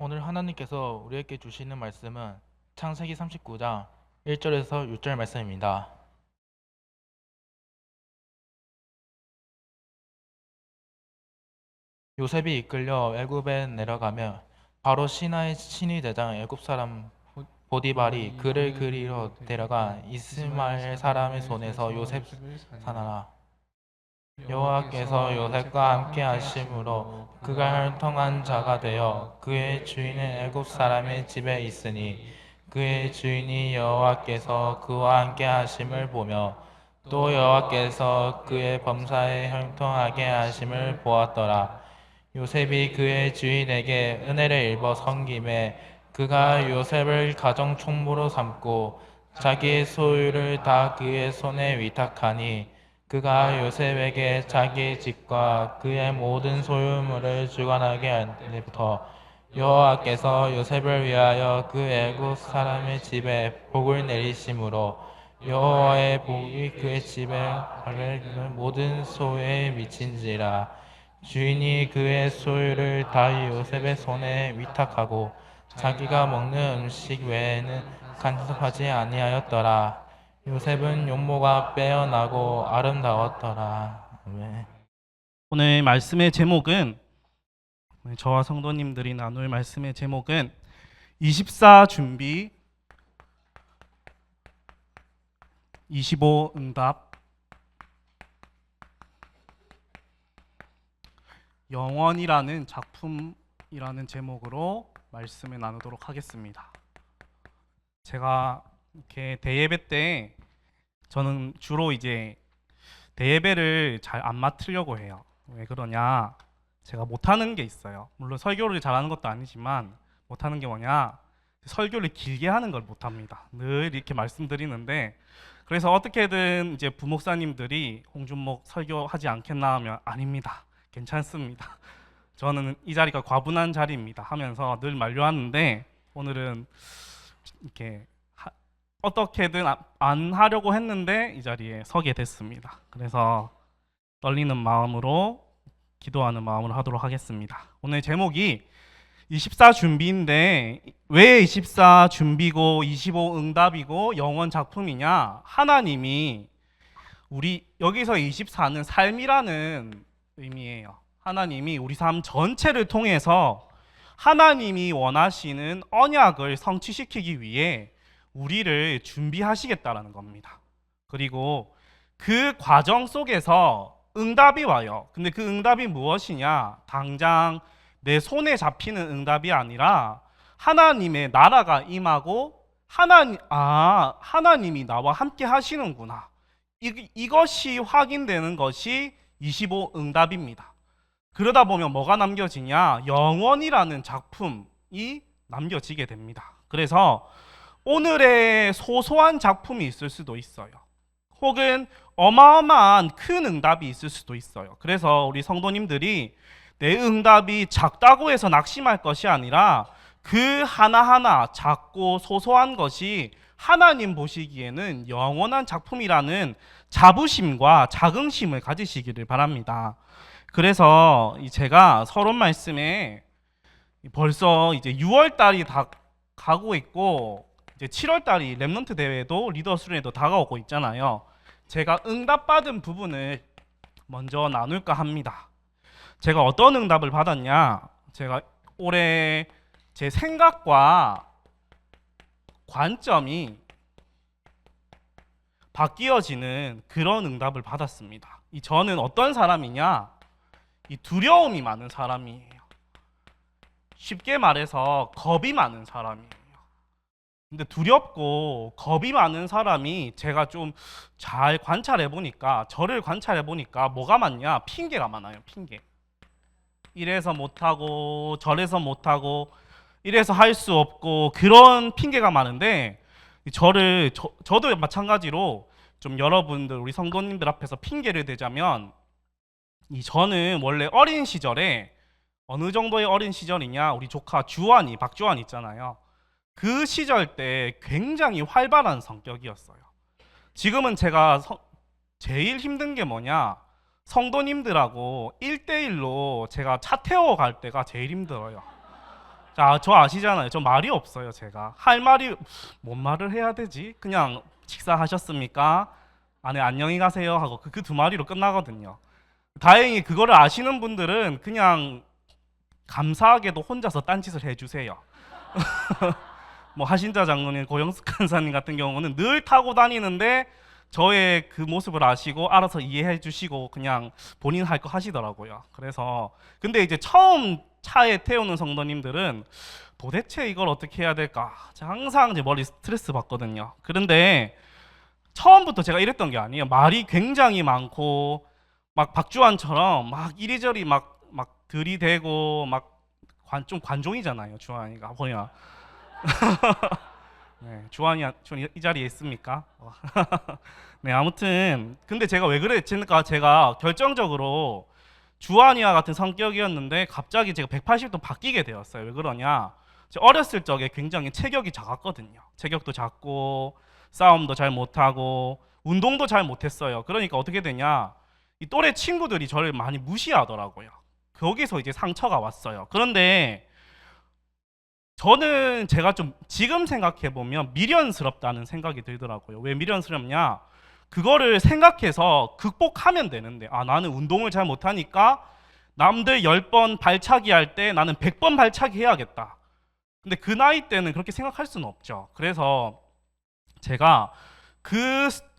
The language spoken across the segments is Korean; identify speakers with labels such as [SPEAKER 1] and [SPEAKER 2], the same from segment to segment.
[SPEAKER 1] 오늘 하나님께서 우리에게 주시는 말씀은 창세기 39장 1절에서 6절 말씀입니다. 요셉이 이끌려 애굽에 내려가며 바로 신하의 친위 대장 애굽 사람 보디발이 그를 그리로 데려가 이스마엘 사람의 손에서 요셉 사나라. 여호와께서 요셉과 함께 하심으로 그가 혈통한 자가 되어 그의 주인은 애굽 사람의 집에 있으니 그의 주인이 여호와께서 그와 함께 하심을 보며 또 여호와께서 그의 범사에 형통하게 하심을 보았더라. 요셉이 그의 주인에게 은혜를 입어 섬김에 그가 요셉을 가정 총무로 삼고 자기의 소유를 다 그의 손에 위탁하니 그가 요셉에게 자기의 집과 그의 모든 소유물을 주관하게 한 때부터 여호와께서 요셉을 위하여 그 애굽 사람의 집에 복을 내리심으로 여호와의 복이 그의 집에 모든 소유에 미친지라. 주인이 그의 소유를 다 요셉의 손에 위탁하고 자기가 먹는 음식 외에는 간섭하지 아니하였더라. 요셉은 용모가 빼어나고 아름다웠더라. 아멘.
[SPEAKER 2] 오늘 말씀의 제목은 저와 성도님들이 나눌 말씀의 제목은 24 준비 25 응답 영원이라는 작품이라는 제목으로 말씀을 나누도록 하겠습니다. 제가 이렇게 대예배 때 저는 주로 이제 대예배를 잘 안 맡으려고 해요. 왜 그러냐? 제가 못하는 게 있어요. 물론 설교를 잘하는 것도 아니지만 못하는 게 뭐냐? 설교를 길게 하는 걸 못합니다. 늘 이렇게 말씀드리는데 그래서 어떻게든 이제 부목사님들이 홍준목 설교하지 않겠나 하면 아닙니다. 괜찮습니다. 저는 이 자리가 과분한 자리입니다 하면서 늘 만류하는데 오늘은 이렇게 어떻게든 안 하려고 했는데 이 자리에 서게 됐습니다. 그래서 떨리는 마음으로 기도하는 마음으로 하도록 하겠습니다. 오늘 제목이 24 준비인데 왜 24 준비고 25 응답이고 영원 작품이냐? 하나님이 우리 여기서 24는 삶이라는 의미예요. 하나님이 우리 삶 전체를 통해서 하나님이 원하시는 언약을 성취시키기 위해 우리를 준비하시겠다라는 겁니다. 그리고 그 과정 속에서 응답이 와요. 근데 그 응답이 무엇이냐? 당장 내 손에 잡히는 응답이 아니라 하나님의 나라가 임하고 하나님이 나와 함께 하시는구나. 이것이 확인되는 것이 25 응답입니다. 그러다 보면 뭐가 남겨지냐? 영원이라는 작품이 남겨지게 됩니다. 그래서 오늘의 소소한 작품이 있을 수도 있어요. 혹은 어마어마한 큰 응답이 있을 수도 있어요. 그래서 우리 성도님들이 내 응답이 작다고 해서 낙심할 것이 아니라 그 하나하나 작고 소소한 것이 하나님 보시기에는 영원한 작품이라는 자부심과 자긍심을 가지시기를 바랍니다. 그래서 제가 서론 말씀에 벌써 이제 6월 달이 다 가고 있고 이제 7월 달이 랩넌트 대회도 리더 수련회도 다가오고 있잖아요. 제가 응답받은 부분을 먼저 나눌까 합니다. 제가 어떤 응답을 받았냐? 제가 올해 제 생각과 관점이 바뀌어지는 그런 응답을 받았습니다. 저는 어떤 사람이냐? 이 두려움이 많은 사람이에요. 쉽게 말해서 겁이 많은 사람이에요. 근데 두렵고 겁이 많은 사람이 제가 좀 잘 관찰해 보니까 저를 관찰해 보니까 뭐가 많냐? 핑계가 많아요. 핑계. 이래서 못하고 저래서 못하고 이래서 할 수 없고 그런 핑계가 많은데 저도 마찬가지로 좀 여러분들 우리 성도님들 앞에서 핑계를 대자면 저는 원래 어린 시절에 어느 정도의 어린 시절이냐? 우리 조카 박주환 있잖아요. 그 시절 때 굉장히 활발한 성격이었어요. 지금은 제가 제일 힘든 게 뭐냐? 성도님들하고 1대1로 제가 차 태워 갈 때가 제일 힘들어요. 자, 저 아시잖아요. 저 말이 없어요. 제가 할 말이 뭔 말을 해야 되지? 그냥 식사하셨습니까? 아, 네, 안녕히 가세요 하고 그 두 마디로 끝나거든요. 다행히 그거를 아시는 분들은 그냥 감사하게도 혼자서 딴짓을 해주세요. 뭐 하신자 장로님, 고영숙 간사님 같은 경우는 늘 타고 다니는데 저의 그 모습을 아시고 알아서 이해해 주시고 그냥 본인 할 거 하시더라고요. 그래서 근데 이제 처음 차에 태우는 성도님들은 도대체 이걸 어떻게 해야 될까? 제가 항상 제 머리 스트레스 받거든요. 그런데 처음부터 제가 이랬던 게 아니에요. 말이 굉장히 많고 막 박주환처럼 막 이리저리 막 들이대고 막 좀 관종이잖아요. 주환이가 보면. 네, 주환이 이 자리에 있습니까? 네, 아무튼 근데 제가 왜 그랬을까? 제가 결정적으로 주한이와 같은 성격이었는데 갑자기 제가 180도 바뀌게 되었어요. 왜 그러냐? 제가 어렸을 적에 굉장히 체격이 작았거든요. 체격도 작고 싸움도 잘 못하고 운동도 잘 못했어요. 그러니까 어떻게 되냐? 이 또래 친구들이 저를 많이 무시하더라고요. 거기서 이제 상처가 왔어요. 그런데 저는 제가 좀 지금 생각해 보면 미련스럽다는 생각이 들더라고요. 왜 미련스럽냐? 그거를 생각해서 극복하면 되는데, 아, 나는 운동을 잘 못하니까 남들 10번 발차기 할 때 나는 100번 발차기 해야겠다. 근데 그 나이 때는 그렇게 생각할 수는 없죠. 그래서 제가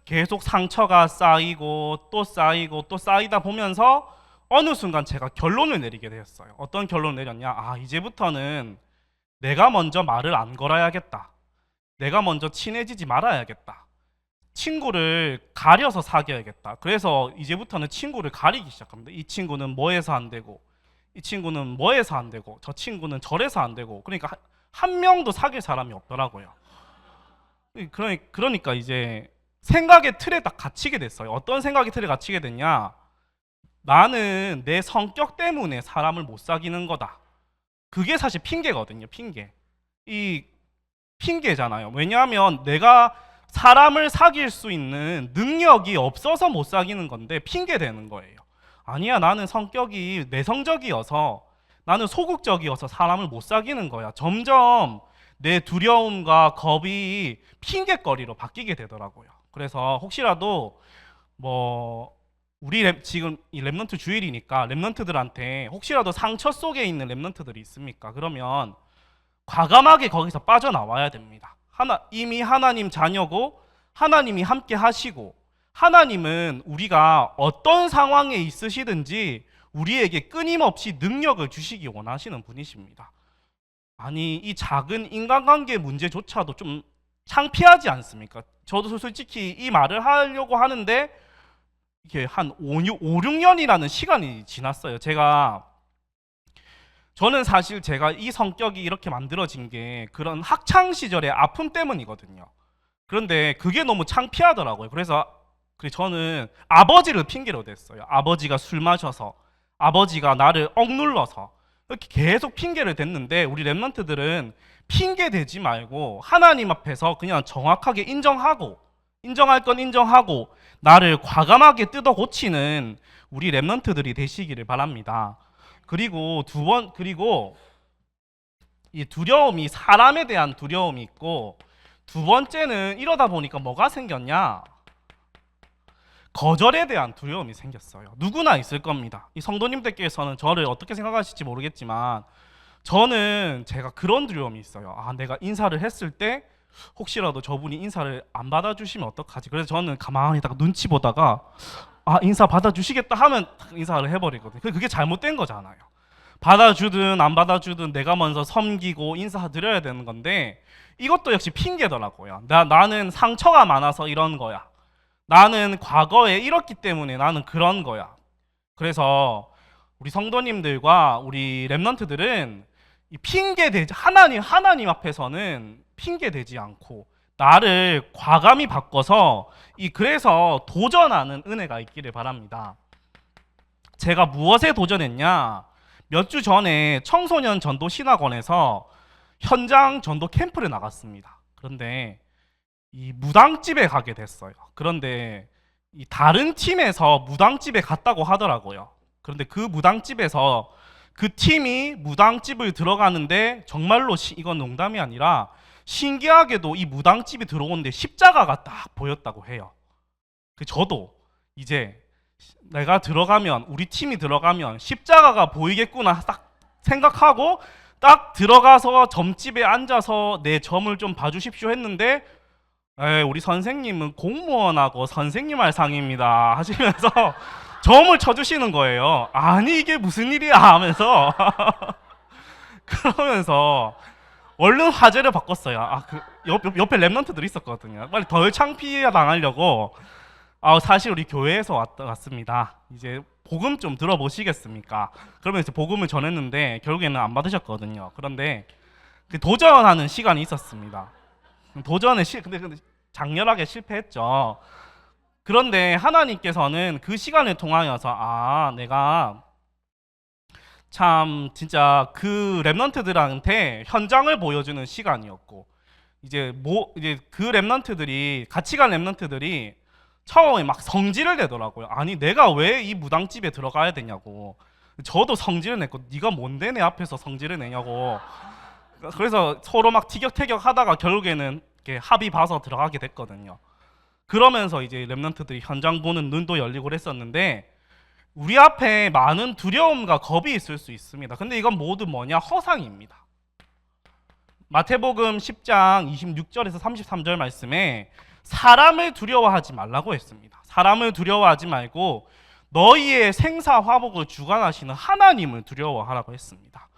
[SPEAKER 2] 계속 상처가 쌓이고 또 쌓이고 또 쌓이다 보면서 어느 순간 제가 결론을 내리게 되었어요. 어떤 결론을 내렸냐? 아, 이제부터는 내가 먼저 말을 안 걸어야겠다. 내가 먼저 친해지지 말아야겠다. 친구를 가려서 사귀어야겠다. 그래서 이제부터는 친구를 가리기 시작합니다. 이 친구는 뭐해서 안 되고, 이 친구는 뭐해서 안 되고, 저 친구는 저래서 안 되고. 그러니까 한 명도 사귈 사람이 없더라고요. 그러니까 이제 생각의 틀에 딱 갇히게 됐어요. 어떤 생각의 틀에 갇히게 됐냐? 나는 내 성격 때문에 사람을 못 사귀는 거다. 그게 사실 핑계거든요. 이 핑계잖아요. 왜냐하면 내가 사람을 사귈 수 있는 능력이 없어서 못 사귀는 건데 핑계 대는 거예요. 아니야, 나는 성격이 내성적이어서, 나는 소극적이어서 사람을 못 사귀는 거야. 점점 내 두려움과 겁이 핑계거리로 바뀌게 되더라고요. 그래서 혹시라도 뭐 우리 지금 이 랩런트 주일이니까 랩런트들한테 혹시라도 상처 속에 있는 랩런트들이 있습니까? 그러면 과감하게 거기서 빠져나와야 됩니다. 이미 하나님 자녀고 하나님이 함께 하시고, 하나님은 우리가 어떤 상황에 있으시든지 우리에게 끊임없이 능력을 주시기 원하시는 분이십니다. 아니, 이 작은 인간관계 문제조차도 좀 창피하지 않습니까? 저도 솔직히 이 말을 하려고 하는데 이게 한 5, 6년이라는 시간이 지났어요. 저는 사실 제가 이 성격이 이렇게 만들어진 게 그런 학창 시절의 아픔 때문이거든요. 그런데 그게 너무 창피하더라고요. 그래서 저는 아버지를 핑계로 댔어요. 아버지가 술 마셔서, 아버지가 나를 억눌러서, 이렇게 계속 핑계를 댔는데 우리 랩런트들은 핑계 대지 말고 하나님 앞에서 그냥 정확하게 인정할 건 인정하고 나를 과감하게 뜯어 고치는 우리 랩런트들이 되시기를 바랍니다. 그리고 그리고 이 두려움이, 사람에 대한 두려움이 있고, 두 번째는 이러다 보니까 뭐가 생겼냐? 거절에 대한 두려움이 생겼어요. 누구나 있을 겁니다. 이 성도님들께서는 저를 어떻게 생각하실지 모르겠지만 저는 제가 그런 두려움이 있어요. 아, 내가 인사를 했을 때 혹시라도 저분이 인사를 안 받아주시면 어떡하지? 그래서 저는 가만히 딱 눈치 보다가 아, 인사 받아주시겠다 하면 인사를 해버리거든요. 그게 잘못된 거잖아요. 받아주든 안 받아주든 내가 먼저 섬기고 인사드려야 되는 건데 이것도 역시 핑계더라고요. 나는 상처가 많아서 이런 거야. 나는 과거에 이렇기 때문에 나는 그런 거야. 그래서 우리 성도님들과 우리 랩런트들은 이 핑계대지, 하나님 앞에서는 핑계대지 않고 나를 과감히 바꿔서 그래서 도전하는 은혜가 있기를 바랍니다. 제가 무엇에 도전했냐? 몇 주 전에 청소년 전도 신학원에서 현장 전도 캠프를 나갔습니다. 그런데 이 무당집에 가게 됐어요. 그런데 이 다른 팀에서 무당집에 갔다고 하더라고요. 그런데 그 무당집에서 그 팀이 무당집을 들어가는데 정말로 이건 농담이 아니라 신기하게도 이 무당집이 들어오는데 십자가가 딱 보였다고 해요. 저도 이제 내가 들어가면, 우리 팀이 들어가면 십자가가 보이겠구나 딱 생각하고 딱 들어가서 점집에 앉아서 내 점을 좀 봐주십시오 했는데, 우리 선생님은 공무원하고 선생님 할 상입니다 하시면서 점을 쳐주시는 거예요. 아니 이게 무슨 일이야 하면서 그러면서 얼른 화제를 바꿨어요. 옆에 랩런트들이 있었거든요. 빨리 덜 창피해 당하려고, 사실 우리 교회에서 왔습니다. 이제 복음 좀 들어보시겠습니까? 그러면 이제 복음을 전했는데 결국에는 안 받으셨거든요. 그런데 그 도전하는 시간이 있었습니다. 근데 장렬하게 실패했죠. 그런데 하나님께서는 그 시간을 통하여서 내가 참 진짜 그 랩런트들한테 현장을 보여주는 시간이었고, 이제 그 랩런트들이, 같이 간 랩런트들이 처음에 막 성질을 내더라고요. 아니 내가 왜 이 무당집에 들어가야 되냐고. 저도 성질을 냈고, 네가 뭔데 내 앞에서 성질을 내냐고. 그래서 서로 막 티격태격 하다가 결국에는 이렇게 합의 봐서 들어가게 됐거든요. 그러면서 이제 랩런트들이 현장 보는 눈도 열리고 그랬었는데, 우리 앞에 많은 두려움과 겁이 있을 수 있습니다. 근데 이건 모두 뭐냐? 허상입니다. 마태복음 10장 26절에서 33절 말씀에 사람을 두려워하지 말라고 했습니다. 사람을 두려워하지 말고 너희의 생사화복을 주관하시는 하나님을 두려워하라고 했습니다.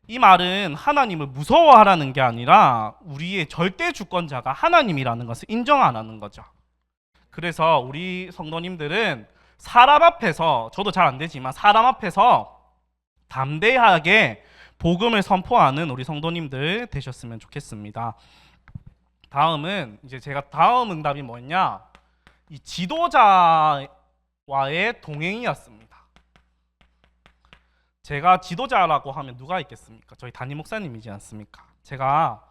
[SPEAKER 2] 이 말은 하나님을 무서워하라는 게 아니라 우리의 절대 주권자가 하나님이라는 것을 인정 안 하는 거죠. 그래서 우리 성도님들은 사람 앞에서, 저도 잘 안 되지만 사람 앞에서 담대하게 복음을 선포하는 우리 성도님들 되셨으면 좋겠습니다. 다음은 이제 제가 다음 응답이 뭐냐? 이 지도자와의 동행이었습니다. 제가 지도자라고 하면 누가 있겠습니까? 저희 담임 목사님이지 않습니까? 제가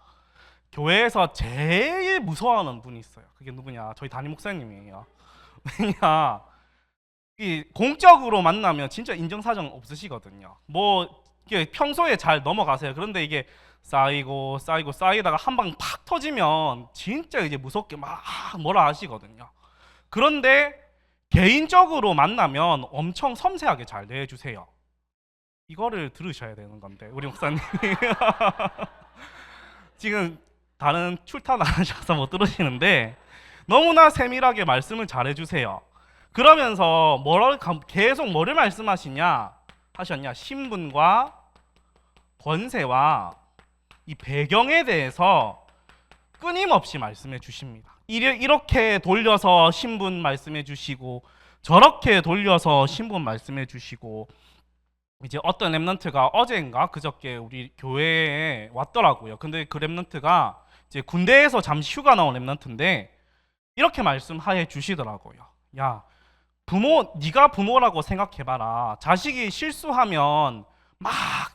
[SPEAKER 2] 교회에서 제일 무서워하는 분이 있어요. 그게 누구냐? 저희 담임 목사님이에요. 왜냐? 이 공적으로 만나면 진짜 인정사정 없으시거든요. 뭐 이게 평소에 잘 넘어가세요. 그런데 이게 쌓이다가 한 방 팍 터지면 진짜 이제 무섭게 막 뭐라 하시거든요. 그런데 개인적으로 만나면 엄청 섬세하게 잘 대해주세요. 이거를 들으셔야 되는 건데 우리 목사님이 지금 다른 출탄 안 하셔서 못 들으시는데 너무나 세밀하게 말씀을 잘 해주세요. 그러면서 계속 뭐를 말씀하시냐 하셨냐? 신분과 권세와 이 배경에 대해서 끊임없이 말씀해 주십니다. 이렇게 돌려서 신분 말씀해 주시고 저렇게 돌려서 신분 말씀해 주시고, 이제 어떤 랩런트가 어제인가 그저께 우리 교회에 왔더라고요. 근데 그 랩런트가 이제 군대에서 잠시 휴가 나온 랩런트인데 이렇게 말씀하여 주시더라고요. 야, 네가 부모라고 생각해봐라. 자식이 실수하면 막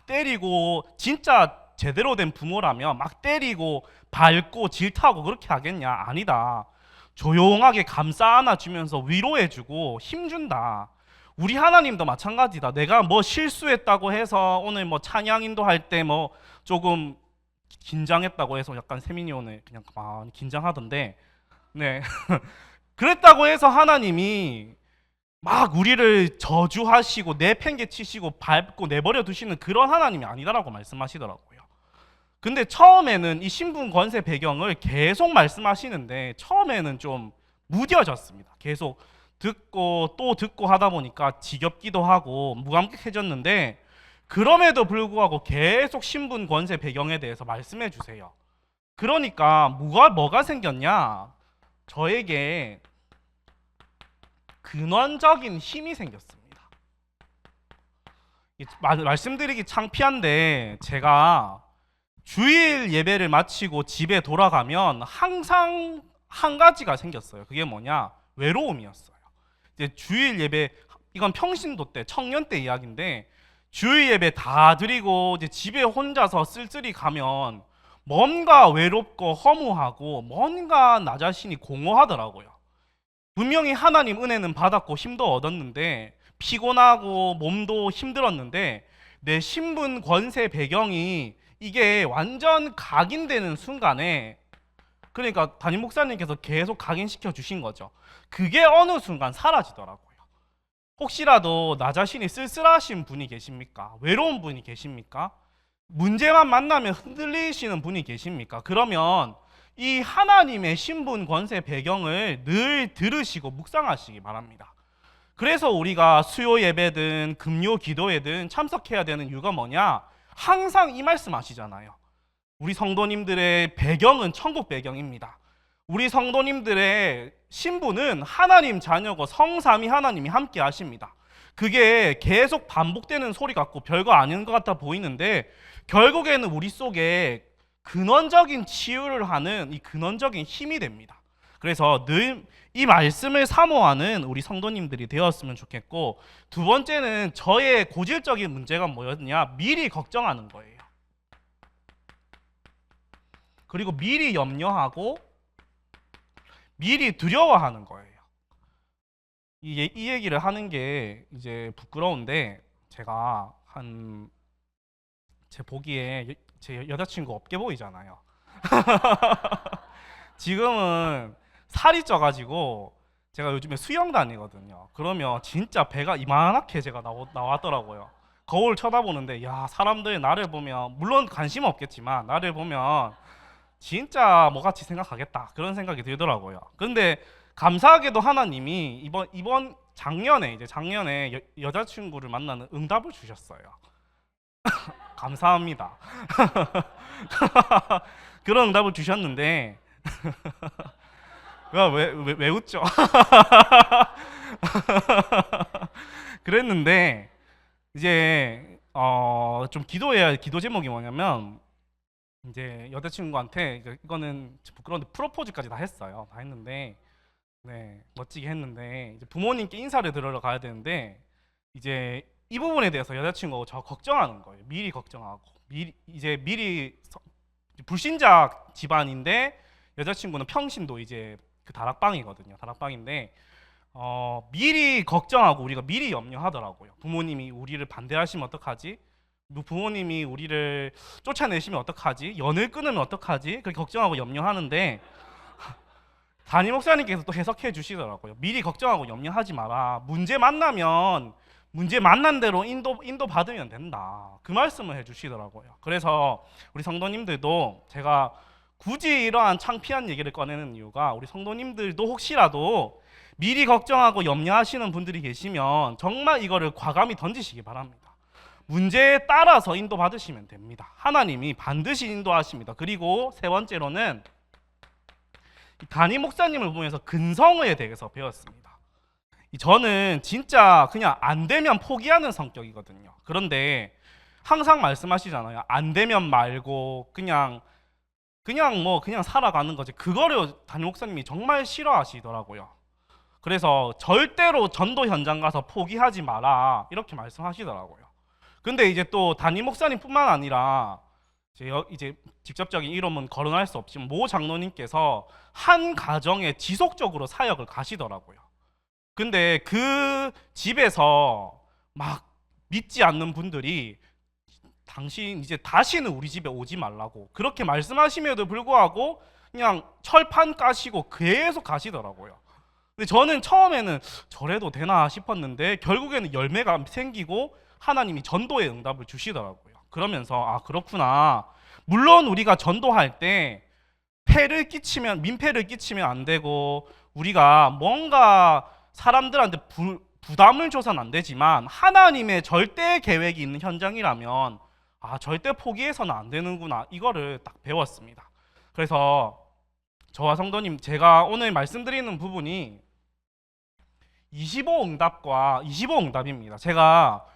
[SPEAKER 2] 때리고, 진짜 제대로 된 부모라면 막 때리고 밟고 질타하고 그렇게 하겠냐? 아니다. 조용하게 감싸 안아주면서 위로해주고 힘준다. 우리 하나님도 마찬가지다. 내가 뭐 실수했다고 해서 오늘 뭐 찬양 인도할 때 뭐 조금 긴장했다고 해서, 약간 세민이 오늘 그냥 많이 긴장하던데, 네 그랬다고 해서 하나님이 막 우리를 저주하시고 내팽개치시고 밟고 내버려 두시는 그런 하나님이 아니다라고 말씀하시더라고요. 근데 처음에는 이 신분 권세 배경을 계속 말씀하시는데 처음에는 좀 무뎌졌습니다. 계속 듣고 또 듣고 하다 보니까 지겹기도 하고 무감격해졌는데, 그럼에도 불구하고 계속 신분 권세 배경에 대해서 말씀해 주세요. 그러니까 뭐가 생겼냐? 저에게 근원적인 힘이 생겼습니다. 말씀드리기 창피한데 제가 주일 예배를 마치고 집에 돌아가면 항상 한 가지가 생겼어요. 그게 뭐냐? 외로움이었어요. 이제 주일 예배, 이건 평신도 때, 청년 때 이야기인데, 주일 예배 다 드리고 이제 집에 혼자서 쓸쓸히 가면 뭔가 외롭고 허무하고 뭔가 나 자신이 공허하더라고요. 분명히 하나님 은혜는 받았고 힘도 얻었는데, 피곤하고 몸도 힘들었는데 내 신분 권세 배경이 이게 완전 각인되는 순간에, 그러니까 담임 목사님께서 계속 각인시켜 주신 거죠. 그게 어느 순간 사라지더라고요. 혹시라도 나 자신이 쓸쓸하신 분이 계십니까? 외로운 분이 계십니까? 문제만 만나면 흔들리시는 분이 계십니까? 그러면 이 하나님의 신분 권세 배경을 늘 들으시고 묵상하시기 바랍니다. 그래서 우리가 수요 예배든 금요 기도회든 참석해야 되는 이유가 뭐냐? 항상 이 말씀 하시잖아요. 우리 성도님들의 배경은 천국 배경입니다. 우리 성도님들의 신분은 하나님 자녀고 성삼위 하나님이 함께 하십니다. 그게 계속 반복되는 소리 같고 별거 아닌 것 같아 보이는데 결국에는 우리 속에 근원적인 치유를 하는 이 근원적인 힘이 됩니다. 그래서 늘 이 말씀을 사모하는 우리 성도님들이 되었으면 좋겠고, 두 번째는 저의 고질적인 문제가 뭐였냐? 미리 걱정하는 거예요. 그리고 미리 염려하고 미리 두려워하는 거예요. 이 얘기를 하는 게 이제 부끄러운데, 제가 제 보기에 제 여자친구 없게 보이잖아요. 지금은 살이 쪄가지고 제가 요즘에 수영 다니거든요. 그러면 진짜 배가 이만하게 제가 나왔더라고요. 거울 쳐다보는데 야, 사람들 나를 보면 물론 관심 없겠지만 나를 보면 진짜 뭐같이 생각하겠다 그런 생각이 들더라고요. 근데 감사하게도 하나님이 이번 작년에 여자친구를 만나는 응답을 주셨어요. 감사합니다. 그런 응답을 주셨는데 왜 웃죠? 그랬는데 이제 좀 기도 제목이 뭐냐면, 이제 여자친구한테 이거는 부끄러운데 프로포즈까지 다 했어요. 다 했는데 네, 멋지게 했는데 이제 부모님께 인사를 드리러 가야 되는데 이제 이 부분에 대해서 여자친구가 저 걱정하는 거예요. 미리 걱정하고 미리 불신자 집안인데 여자친구는 평신도 이제 그 다락방이거든요. 다락방인데 미리 걱정하고 우리가 미리 염려하더라고요. 부모님이 우리를 반대하시면 어떡하지? 부모님이 우리를 쫓아내시면 어떡하지? 연을 끊으면 어떡하지? 그렇게 걱정하고 염려하는데 담임 목사님께서 또 해석해 주시더라고요. 미리 걱정하고 염려하지 마라. 문제 만나면 문제 만난 대로 인도 받으면 된다. 그 말씀을 해주시더라고요. 그래서 우리 성도님들도 제가 굳이 이러한 창피한 얘기를 꺼내는 이유가, 우리 성도님들도 혹시라도 미리 걱정하고 염려하시는 분들이 계시면 정말 이거를 과감히 던지시기 바랍니다. 문제에 따라서 인도받으시면 됩니다. 하나님이 반드시 인도하십니다. 그리고 세 번째로는 담임 목사님을 보면서 근성에 대해서 배웠습니다. 저는 진짜 그냥 안 되면 포기하는 성격이거든요. 그런데 항상 말씀하시잖아요. 안 되면 말고 그냥 살아가는 거지. 그거를 담임 목사님이 정말 싫어하시더라고요. 그래서 절대로 전도 현장 가서 포기하지 마라 이렇게 말씀하시더라고요. 근데 이제 또 담임 목사님뿐만 아니라 이제 직접적인 이름은 거론할 수 없지만 모 장로님께서 한 가정에 지속적으로 사역을 가시더라고요. 근데 그 집에서 막 믿지 않는 분들이 당신 이제 다시는 우리 집에 오지 말라고 그렇게 말씀하심에도 불구하고 그냥 철판 까시고 계속 가시더라고요. 근데 저는 처음에는 저래도 되나 싶었는데 결국에는 열매가 생기고 하나님이 전도의 응답을 주시더라고요. 그러면서 아, 그렇구나. 물론 우리가 전도할 때 민폐를 끼치면 안 되고 우리가 뭔가 사람들한테 부담을 줘서는 안 되지만 하나님의 절대 계획이 있는 현장이라면 아, 절대 포기해서는 안 되는구나. 이거를 딱 배웠습니다. 그래서 저와 성도님, 제가 오늘 말씀드리는 부분이 25응답입니다. 제가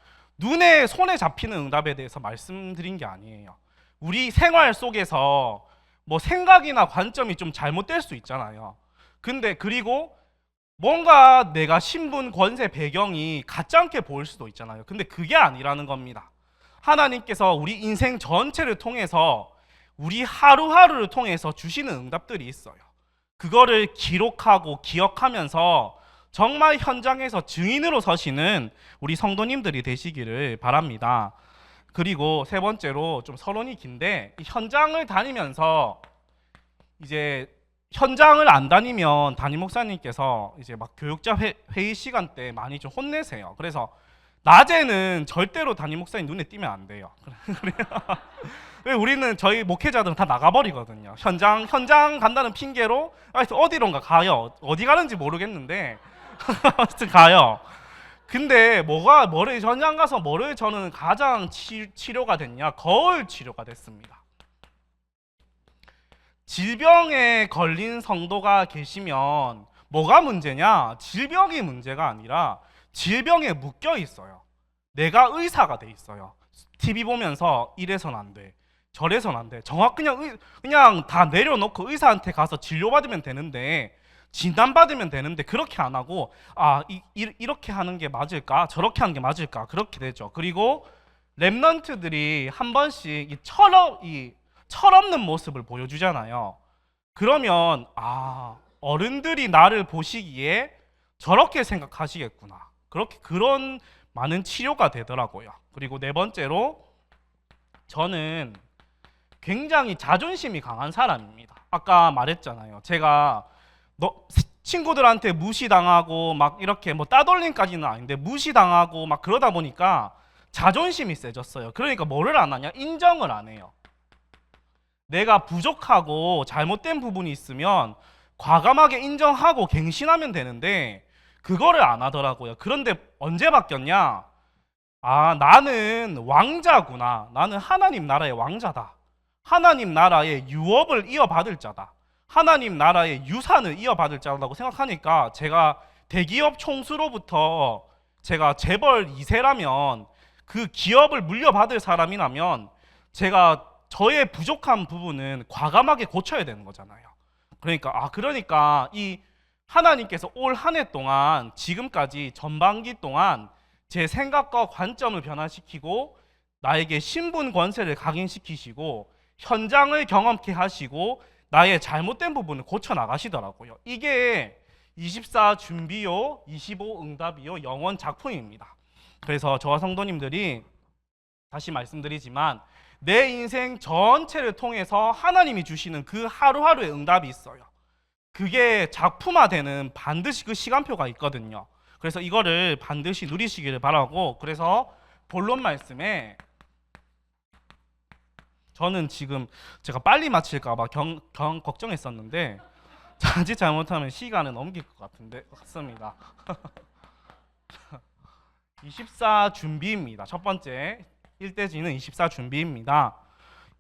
[SPEAKER 2] 손에 잡히는 응답에 대해서 말씀드린 게 아니에요. 우리 생활 속에서 뭐 생각이나 관점이 좀 잘못될 수 있잖아요. 근데 그리고 뭔가 내가 신분, 권세, 배경이 가짜않게 보일 수도 있잖아요. 근데 그게 아니라는 겁니다. 하나님께서 우리 인생 전체를 통해서 우리 하루하루를 통해서 주시는 응답들이 있어요. 그거를 기록하고 기억하면서 정말 현장에서 증인으로 서시는 우리 성도님들이 되시기를 바랍니다. 그리고 세 번째로 좀 서론이 긴데 이 현장을 다니면서 이제 현장을 안 다니면 담임 목사님께서 이제 막 교육자 회의 시간 때 많이 좀 혼내세요. 그래서 낮에는 절대로 담임 목사님 눈에 띄면 안 돼요. 왜 우리는 저희 목회자들은 다 나가버리거든요. 현장 간다는 핑계로 어디론가 가요. 어디 가는지 모르겠는데 하여튼 가요. 근데 뭐를 현장 가서 뭐를 저는 가장 치료가 됐냐? 거울 치료가 됐습니다. 질병에 걸린 성도가 계시면 뭐가 문제냐? 질병이 문제가 아니라 질병에 묶여 있어요. 내가 의사가 돼 있어요. TV 보면서 이래선 안 돼. 저래선 안 돼. 그냥 다 내려놓고 의사한테 가서 진료받으면 되는데 진단받으면 되는데 그렇게 안 하고 이렇게 하는 게 맞을까? 저렇게 하는 게 맞을까? 그렇게 되죠. 그리고 랩넌트들이 한 번씩 이 철없는 모습을 보여주잖아요. 그러면 어른들이 나를 보시기에 저렇게 생각하시겠구나. 그런 많은 치료가 되더라고요. 그리고 네 번째로 저는 굉장히 자존심이 강한 사람입니다. 아까 말했잖아요. 제가 친구들한테 무시당하고 막 이렇게 뭐 따돌림까지는 아닌데 무시당하고 막 그러다 보니까 자존심이 세졌어요. 그러니까 뭐를 안 하냐? 인정을 안 해요. 내가 부족하고 잘못된 부분이 있으면 과감하게 인정하고 갱신하면 되는데 그거를 안 하더라고요. 그런데 언제 바뀌었냐? 나는 왕자구나. 나는 하나님 나라의 왕자다. 하나님 나라의 유업을 이어받을 자다. 하나님 나라의 유산을 이어받을 자라고 생각하니까 제가 대기업 총수로부터 제가 재벌 2세라면 그 기업을 물려받을 사람이라면 제가 저의 부족한 부분은 과감하게 고쳐야 되는 거잖아요. 그러니까 이 하나님께서 올 한 해 동안 지금까지 전반기 동안 제 생각과 관점을 변화시키고 나에게 신분 권세를 각인시키시고 현장을 경험케 하시고 나의 잘못된 부분을 고쳐 나가시더라고요. 이게 24 준비요, 25 응답이요 영원 작품입니다. 그래서 저와 성도님들이 다시 말씀드리지만 내 인생 전체를 통해서 하나님이 주시는 그 하루하루의 응답이 있어요. 그게 작품화되는 반드시 그 시간표가 있거든요. 그래서 이거를 반드시 누리시기를 바라고, 그래서 본론 말씀에 저는 지금 제가 빨리 마칠까 봐 걱정했었는데 자칫 잘못하면 시간을 넘길 것 같습니다. 24 준비입니다. 첫 번째 1대지는 24 준비입니다.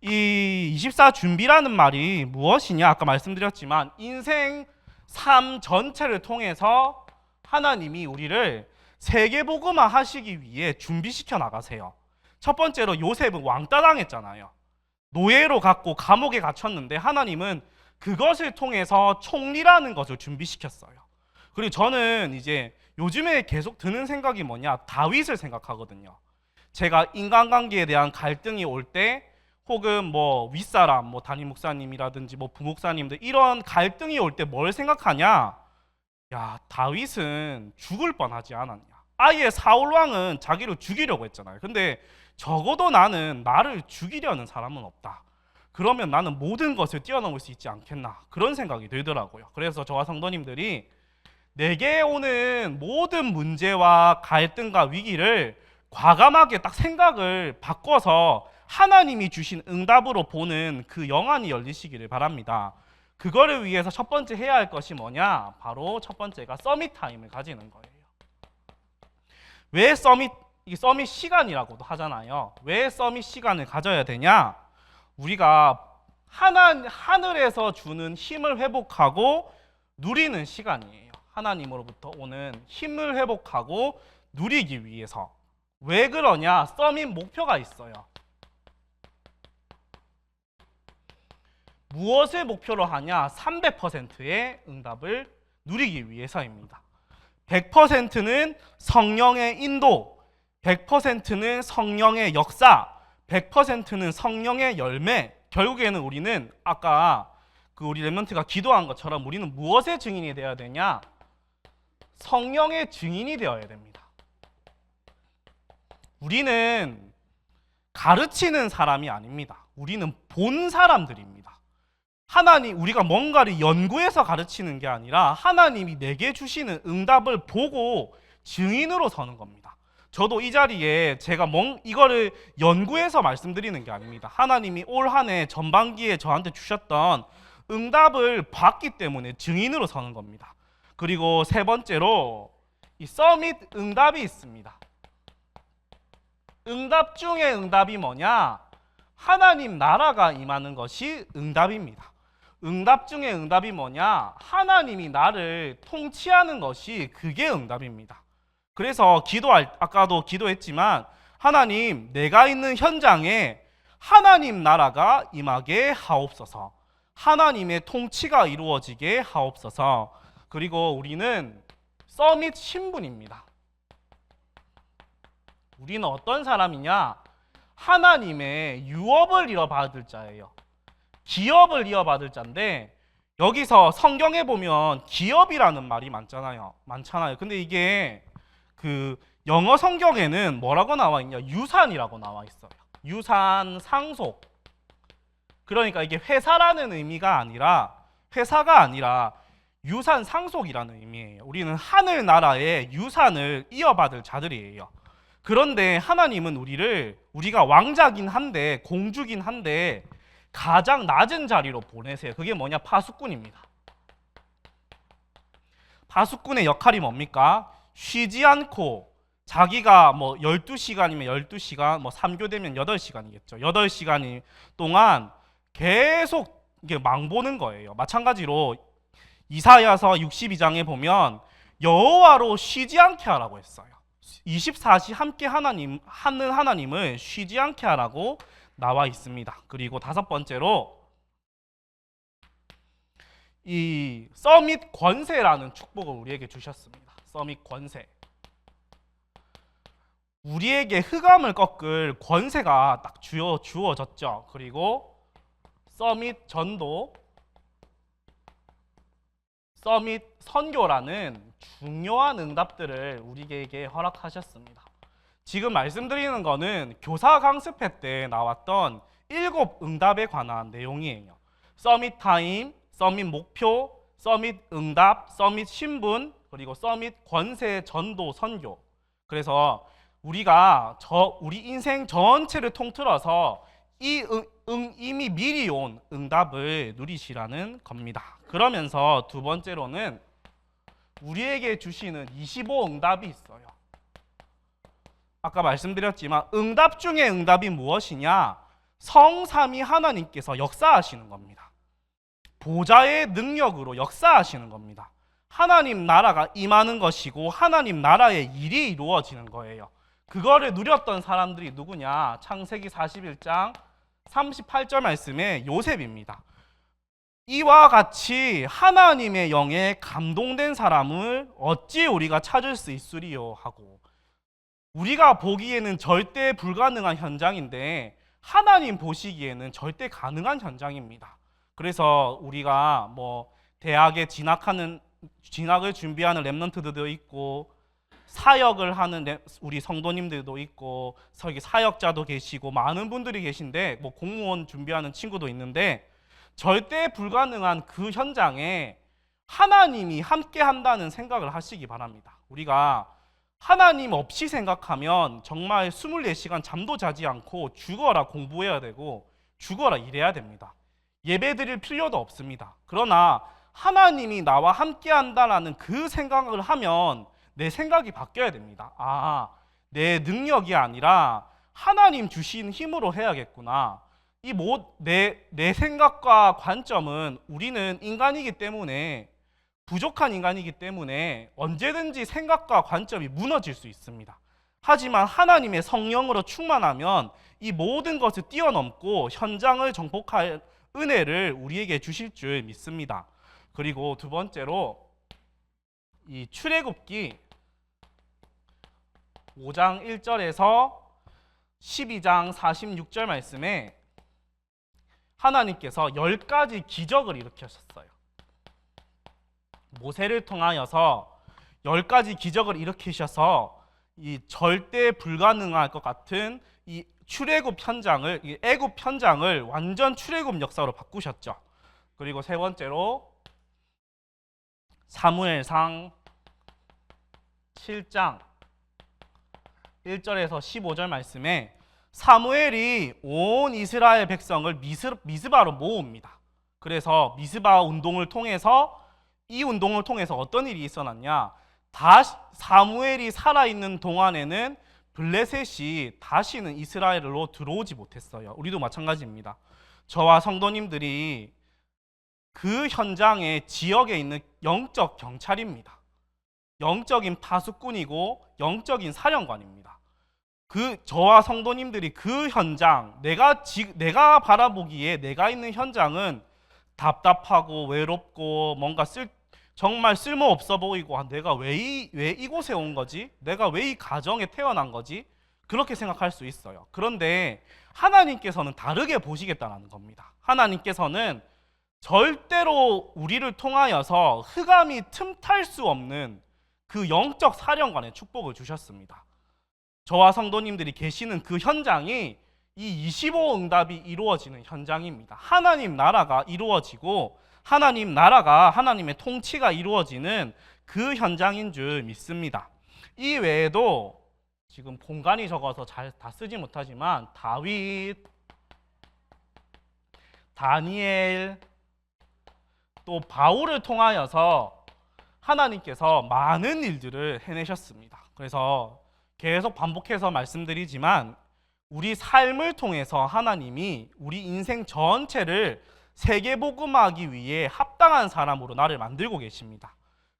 [SPEAKER 2] 이 24 준비라는 말이 무엇이냐? 아까 말씀드렸지만 인생 삶 전체를 통해서 하나님이 우리를 세계복음화 하시기 위해 준비시켜 나가세요. 첫 번째로 요셉은 왕따 당했잖아요. 노예로 갔고 감옥에 갇혔는데 하나님은 그것을 통해서 총리라는 것을 준비시켰어요. 그리고 저는 이제 요즘에 계속 드는 생각이 뭐냐? 다윗을 생각하거든요. 제가 인간관계에 대한 갈등이 올 때 혹은 뭐 윗사람, 뭐 담임 목사님이라든지 뭐 부목사님들 이런 갈등이 올 때 뭘 생각하냐? 야, 다윗은 죽을 뻔하지 않았냐? 아예 사울 왕은 자기를 죽이려고 했잖아요. 근데 적어도 나는 나를 죽이려는 사람은 없다. 그러면 나는 모든 것을 뛰어넘을 수 있지 않겠나? 그런 생각이 들더라고요. 그래서 저와 성도님들이 내게 오는 모든 문제와 갈등과 위기를 과감하게 딱 생각을 바꿔서 하나님이 주신 응답으로 보는 그 영안이 열리시기를 바랍니다. 그거를 위해서 첫 번째 해야 할 것이 뭐냐? 바로 첫 번째가 서밋 타임을 가지는 거예요. 왜 서밋 시간이라고도 하잖아요. 왜 서밋 시간을 가져야 되냐? 우리가 하늘에서 주는 힘을 회복하고 누리는 시간이에요. 하나님으로부터 오는 힘을 회복하고 누리기 위해서. 왜 그러냐? 서밋 목표가 있어요. 무엇을 목표로 하냐? 300%의 응답을 누리기 위해서입니다. 100%는 성령의 인도, 100%는 성령의 역사, 100%는 성령의 열매. 결국에는 우리는 아까 우리 랩런트가 기도한 것처럼 우리는 무엇의 증인이 되어야 되냐? 성령의 증인이 되어야 됩니다. 우리는 가르치는 사람이 아닙니다. 우리는 본 사람들입니다. 하나님, 우리가 뭔가를 연구해서 가르치는 게 아니라 하나님이 내게 주시는 응답을 보고 증인으로 서는 겁니다. 저도 이 자리에 제가 이거를 연구해서 말씀드리는 게 아닙니다. 하나님이 올 한 해 전반기에 저한테 주셨던 응답을 봤기 때문에 증인으로 서는 겁니다. 그리고 세 번째로 이 서밋 응답이 있습니다. 응답 중에 응답이 뭐냐? 하나님 나라가 임하는 것이 응답입니다. 응답 중에 응답이 뭐냐? 하나님이 나를 통치하는 것이 그게 응답입니다. 그래서 아까도 기도했지만 하나님, 내가 있는 현장에 하나님 나라가 임하게 하옵소서. 하나님의 통치가 이루어지게 하옵소서. 그리고 우리는 서밋 신분입니다. 우리는 어떤 사람이냐? 하나님의 유업을 이어받을 자예요. 기업을 이어받을 자인데, 여기서 성경에 보면 기업이라는 말이 많잖아요. 근데 이게 그 영어 성경에는 뭐라고 나와 있냐? 유산이라고 나와 있어요. 유산, 상속. 그러니까 이게 회사라는 의미가 아니라, 회사가 아니라 유산, 상속이라는 의미예요. 우리는 하늘 나라의 유산을 이어받을 자들이에요. 그런데 하나님은 우리가 왕자긴 한데, 공주긴 한데 가장 낮은 자리로 보내세요. 그게 뭐냐? 파수꾼입니다. 파수꾼의 역할이 뭡니까? 쉬지 않고 자기가 뭐 12시간이면 12시간, 뭐 3교되면 8시간이겠죠. 8시간 동안 계속 이게 망보는 거예요. 마찬가지로 이사야서 62장에 보면 여호와로 쉬지 않게 하라고 했어요. 24시 함께 하는 하나님을 쉬지 않게 하라고 나와 있습니다. 그리고 다섯 번째로 이 서밋 권세라는 축복을 우리에게 주셨습니다. 서밋 권세. 우리에게 흑암을 꺾을 권세가 딱 주어졌죠. 그리고 서밋 전도, 서밋 선교라는 중요한 응답들을 우리에게 허락하셨습니다. 지금 말씀드리는 거는 교사 강습회 때 나왔던 7 응답에 관한 내용이에요. 서밋 타임, 서밋 목표, 서밋 응답, 서밋 신분, 그리고 서밋 권세 전도 선교. 그래서 우리가 우리 인생 전체를 통틀어서 이미 미리 온 응답을 누리시라는 겁니다. 그러면서 두 번째로는 우리에게 주시는 25 응답이 있어요. 아까 말씀드렸지만 응답 중에 응답이 무엇이냐? 성삼위 하나님께서 역사하시는 겁니다. 보좌의 능력으로 역사하시는 겁니다. 하나님 나라가 임하는 것이고 하나님 나라의 일이 이루어지는 거예요. 그거를 누렸던 사람들이 누구냐? 창세기 41장 38절 말씀에 요셉입니다. 이와 같이 하나님의 영에 감동된 사람을 어찌 우리가 찾을 수 있으리요 하고, 우리가 보기에는 절대 불가능한 현장인데 하나님 보시기에는 절대 가능한 현장입니다. 그래서 우리가 뭐 대학에 진학을 준비하는 렘넌트들도 있고, 사역을 하는 우리 성도님들도 있고, 사역자도 계시고 많은 분들이 계신데, 뭐 공무원 준비하는 친구도 있는데, 절대 불가능한 그 현장에 하나님이 함께 한다는 생각을 하시기 바랍니다. 우리가 하나님 없이 생각하면 정말 24시간 잠도 자지 않고 죽어라 공부해야 되고 죽어라 일해야 됩니다. 예배 드릴 필요도 없습니다. 그러나 하나님이 나와 함께 한다라는 그 생각을 하면 내 생각이 바뀌어야 됩니다. 내 능력이 아니라 하나님 주신 힘으로 해야겠구나. 내 생각과 관점은, 우리는 인간이기 때문에, 부족한 인간이기 때문에 언제든지 생각과 관점이 무너질 수 있습니다. 하지만 하나님의 성령으로 충만하면 이 모든 것을 뛰어넘고 현장을 정복할 은혜를 우리에게 주실 줄 믿습니다. 그리고 두 번째로 이 출애굽기 5장 1절에서 12장 46절 말씀에 하나님께서 10가지 기적을 일으키셨어요. 모세를 통하여서 10가지 기적을 일으키셔서 이 절대 불가능할 것 같은 이 출애굽 현장을 이 애굽 현장을 완전 출애굽 역사로 바꾸셨죠. 그리고 세 번째로 사무엘상 7장 1절에서 15절 말씀에 사무엘이 온 이스라엘 백성을 미스바로 모읍니다. 그래서 미스바 운동을 통해서 이 운동을 통해서 어떤 일이 있었느냐? 사무엘이 살아있는 동안에는 블레셋이 다시는 이스라엘로 들어오지 못했어요. 우리도 마찬가지입니다. 저와 성도님들이 그 현장의 지역에 있는 영적 경찰입니다. 영적인 파수꾼이고 영적인 사령관입니다. 저와 성도님들이 그 현장, 내가 바라보기에 내가 있는 현장은 답답하고 외롭고 뭔가 정말 쓸모없어 보이고 내가 왜 이곳에 온 거지? 내가 왜 이 가정에 태어난 거지? 그렇게 생각할 수 있어요. 그런데 하나님께서는 다르게 보시겠다는 겁니다. 하나님께서는 절대로 우리를 통하여서 흑암이 틈탈 수 없는 그 영적 사령관의 축복을 주셨습니다. 저와 성도님들이 계시는 그 현장이 이 25응답이 이루어지는 현장입니다. 하나님 나라가 이루어지고 하나님 나라가 하나님의 통치가 이루어지는 그 현장인 줄 믿습니다. 이 외에도 지금 공간이 적어서 잘 다 쓰지 못하지만 다윗, 다니엘, 또 바울을 통하여서 하나님께서 많은 일들을 해내셨습니다. 그래서 계속 반복해서 말씀드리지만 우리 삶을 통해서 하나님이 우리 인생 전체를 세계복음화하기 위해 합당한 사람으로 나를 만들고 계십니다.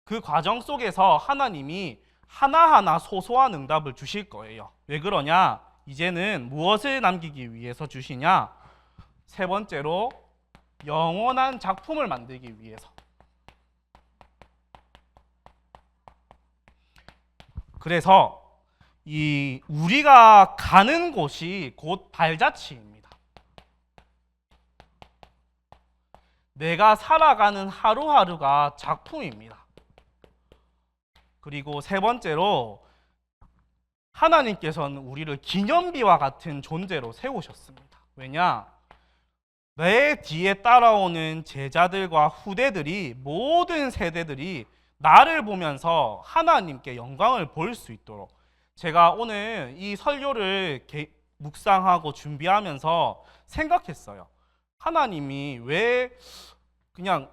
[SPEAKER 2] 그 과정 속에서 하나님이 하나하나 소소한 응답을 주실 거예요. 왜 그러냐? 이제는 무엇을 남기기 위해서 주시냐? 세 번째로 영원한 작품을 만들기 위해서. 그래서 우리가 가는 곳이 곧 발자취입니다. 내가 살아가는 하루하루가 작품입니다. 그리고 세 번째로 하나님께서는 우리를 기념비와 같은 존재로 세우셨습니다. 왜냐? 내 뒤에 따라오는 제자들과 후대들이 모든 세대들이 나를 보면서 하나님께 영광을 볼 수 있도록 제가 오늘 이 설교를 묵상하고 준비하면서 생각했어요. 하나님이 왜 그냥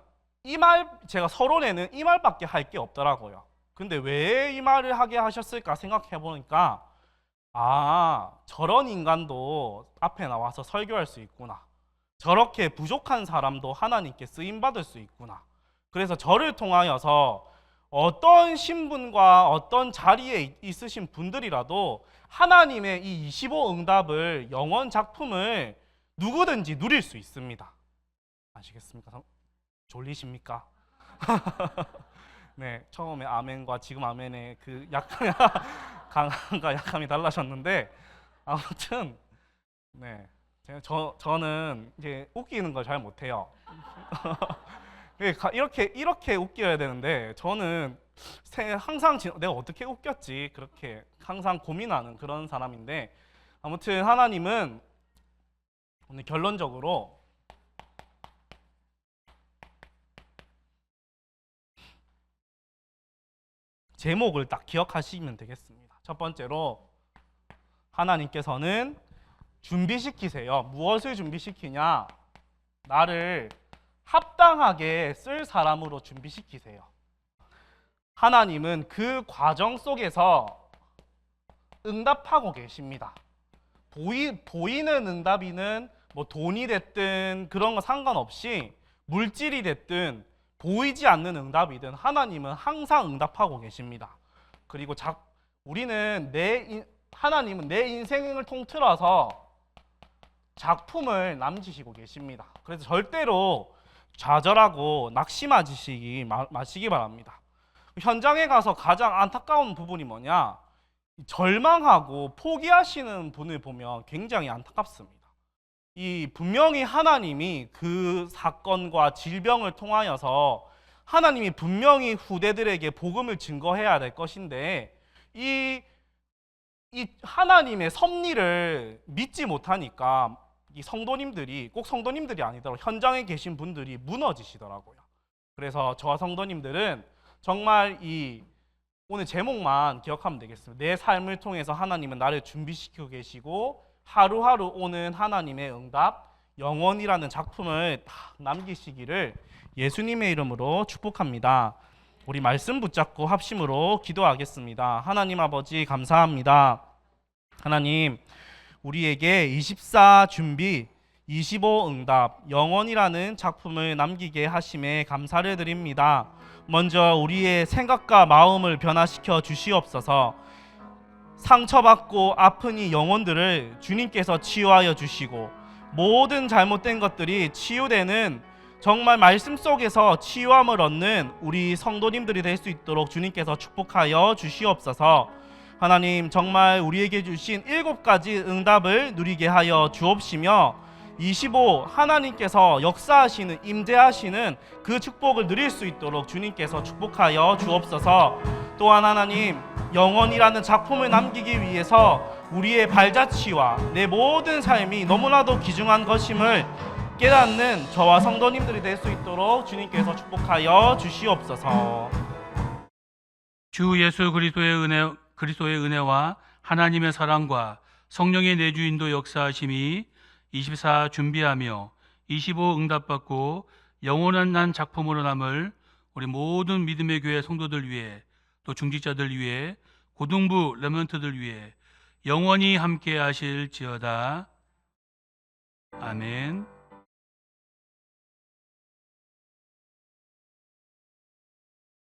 [SPEAKER 2] 제가 서론에는 이 말밖에 할 게 없더라고요. 근데 왜 이 말을 하게 하셨을까 생각해 보니까 저런 인간도 앞에 나와서 설교할 수 있구나. 저렇게 부족한 사람도 하나님께 쓰임 받을 수 있구나. 그래서 저를 통하여서 어떤 신분과 어떤 자리에 있으신 분들이라도 하나님의 이 25응답을 영원 작품을 누구든지 누릴 수 있습니다. 아시겠습니까? 졸리십니까? 네, 처음에 아멘과 지금 아멘의 그 강함과 약함이 달라졌는데 아무튼 네, 저는 이제 웃기는 걸 잘 못해요. 이렇게 웃겨야 되는데 저는 항상 내가 어떻게 웃겼지 그렇게 항상 고민하는 그런 사람인데 아무튼 하나님은 오늘 결론적으로 제목을 딱 기억하시면 되겠습니다. 첫 번째로 하나님께서는 준비시키세요. 무엇을 준비시키냐? 나를 합당하게 쓸 사람으로 준비시키세요. 하나님은 그 과정 속에서 응답하고 계십니다. 보이는 응답이는 뭐 돈이 됐든 그런 거 상관없이 물질이 됐든 보이지 않는 응답이든 하나님은 항상 응답하고 계십니다. 그리고 하나님은 내 인생을 통틀어서 작품을 남기시고 계십니다. 그래서 절대로 좌절하고 낙심하시기 마시기 바랍니다. 현장에 가서 가장 안타까운 부분이 뭐냐? 절망하고 포기하시는 분을 보면 굉장히 안타깝습니다. 분명히 하나님이 그 사건과 질병을 통하여서 하나님이 분명히 후대들에게 복음을 증거해야 될 것인데 이 이 하나님의 섭리를 믿지 못하니까 이 성도님들이, 꼭 성도님들이 아니더라도 현장에 계신 분들이 무너지시더라고요. 그래서 저와 성도님들은 정말 이 오늘 제목만 기억하면 되겠습니다. 내 삶을 통해서 하나님은 나를 준비시키고 계시고 하루하루 오는 하나님의 응답, 영원이라는 작품을 다 남기시기를 예수님의 이름으로 축복합니다. 우리 말씀 붙잡고 합심으로 기도하겠습니다. 하나님 아버지 감사합니다. 하나님, 우리에게 24 준비, 25 응답, 영원이라는 작품을 남기게 하심에 감사를 드립니다. 먼저 우리의 생각과 마음을 변화시켜 주시옵소서. 상처받고 아픈 이 영혼들을 주님께서 치유하여 주시고 모든 잘못된 것들이 치유되는 정말 말씀 속에서 치유함을 얻는 우리 성도님들이 될 수 있도록 주님께서 축복하여 주시옵소서. 하나님, 정말 우리에게 주신 7가지 응답을 누리게 하여 주옵시며 25 하나님께서 역사하시는, 임재하시는 그 축복을 누릴 수 있도록 주님께서 축복하여 주옵소서. 또한 하나님, 영원이라는 작품을 남기기 위해서 우리의 발자취와 내 모든 삶이 너무나도 귀중한 것임을 깨닫는 저와 성도님들이 될 수 있도록 주님께서 축복하여 주시옵소서.
[SPEAKER 3] 주 예수 그리스도의 은혜와 하나님의 사랑과 성령의 내주 인도 역사하심이 24 준비하며 25 응답받고 영원한 작품으로 남을 우리 모든 믿음의 교회 성도들 위해, 또 중직자들 위해, 고등부 렘넌트들 위해 영원히 함께 하실지어다. 아멘.